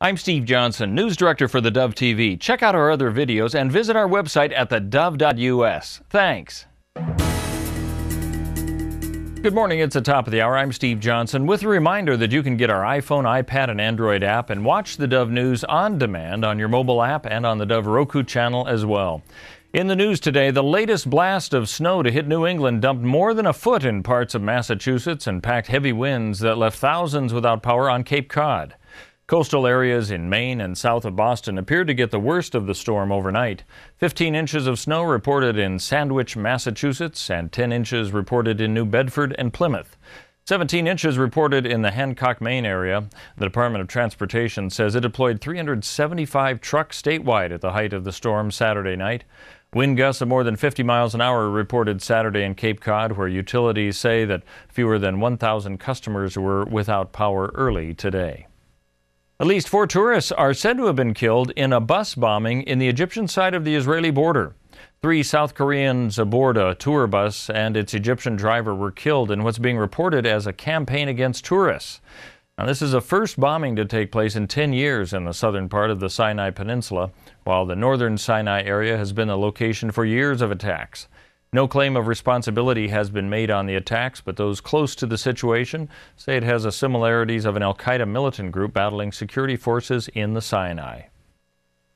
I'm Steve Johnson, News Director for theDove TV. Check out our other videos and visit our website at thedove.us. Thanks. Good morning, it's the top of the hour. I'm Steve Johnson with a reminder that you can get our iPhone, iPad, and Android app and watch the Dove News on demand on your mobile app and on the Dove Roku channel as well. In the news today, the latest blast of snow to hit New England dumped more than a foot in parts of Massachusetts and packed heavy winds that left thousands without power on Cape Cod. Coastal areas in Maine and south of Boston appeared to get the worst of the storm overnight. 15 inches of snow reported in Sandwich, Massachusetts, and 10 inches reported in New Bedford and Plymouth. 17 inches reported in the Hancock, Maine area. The Department of Transportation says it deployed 375 trucks statewide at the height of the storm Saturday night. Wind gusts of more than 50 miles an hour reported Saturday in Cape Cod, where utilities say that fewer than 1,000 customers were without power early today. At least 4 tourists are said to have been killed in a bus bombing in the Egyptian side of the Israeli border. 3 South Koreans aboard a tour bus and its Egyptian driver were killed in what's being reported as a campaign against tourists. Now, this is the first bombing to take place in 10 years in the southern part of the Sinai Peninsula, while the northern Sinai area has been the location for years of attacks. No claim of responsibility has been made on the attacks, but those close to the situation say it has the similarities of an al-Qaeda militant group battling security forces in the Sinai.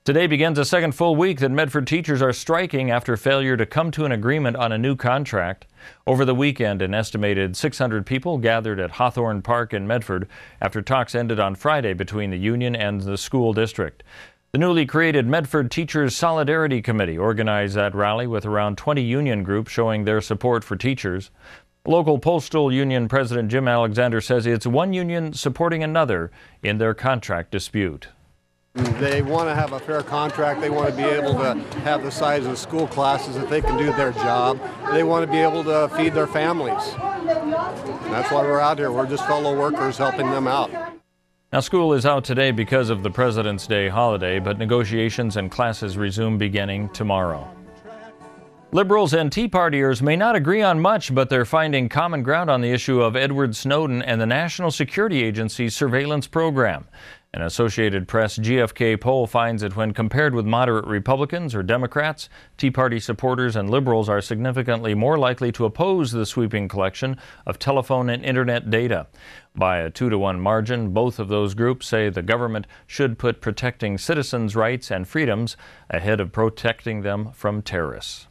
Today begins a second full week that Medford teachers are striking after failure to come to an agreement on a new contract. Over the weekend, an estimated 600 people gathered at Hawthorne Park in Medford after talks ended on Friday between the union and the school district. The newly created Medford Teachers Solidarity Committee organized that rally with around 20 union groups showing their support for teachers. Local Postal Union President Jim Alexander says it's one union supporting another in their contract dispute. They want to have a fair contract. They want to be able to have the size of school classes that they can do their job. They want to be able to feed their families. And that's why we're out here. We're just fellow workers helping them out. Now, school is out today because of the President's Day holiday, but negotiations and classes resume beginning tomorrow. Liberals and Tea Partiers may not agree on much, but they're finding common ground on the issue of Edward Snowden and the National Security Agency's surveillance program. An Associated Press GFK poll finds that when compared with moderate Republicans or Democrats, Tea Party supporters and liberals are significantly more likely to oppose the sweeping collection of telephone and internet data. By a 2-to-1 margin, both of those groups say the government should put protecting citizens' rights and freedoms ahead of protecting them from terrorists.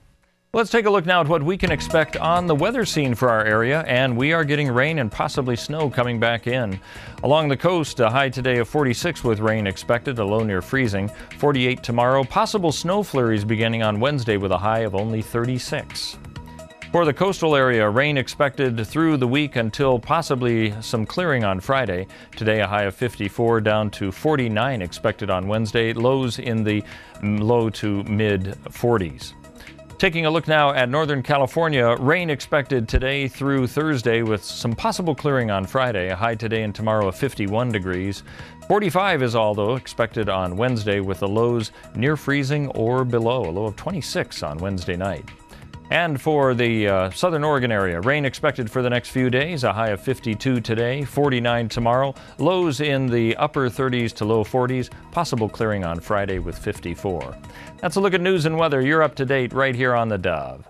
Let's take a look now at what we can expect on the weather scene for our area, and we are getting rain and possibly snow coming back in. Along the coast, a high today of 46 with rain expected, a low near freezing. 48 tomorrow, possible snow flurries beginning on Wednesday with a high of only 36. For the coastal area, rain expected through the week until possibly some clearing on Friday. Today, a high of 54 down to 49 expected on Wednesday, lows in the low to mid 40s. Taking a look now at Northern California, rain expected today through Thursday with some possible clearing on Friday. A high today and tomorrow of 51 degrees. 45 is all, though, expected on Wednesday with the lows near freezing or below. A low of 26 on Wednesday night. And for the southern Oregon area, rain expected for the next few days. A high of 52 today, 49 tomorrow. Lows in the upper 30s to low 40s. Possible clearing on Friday with 54. That's a look at news and weather. You're up to date right here on the Dove.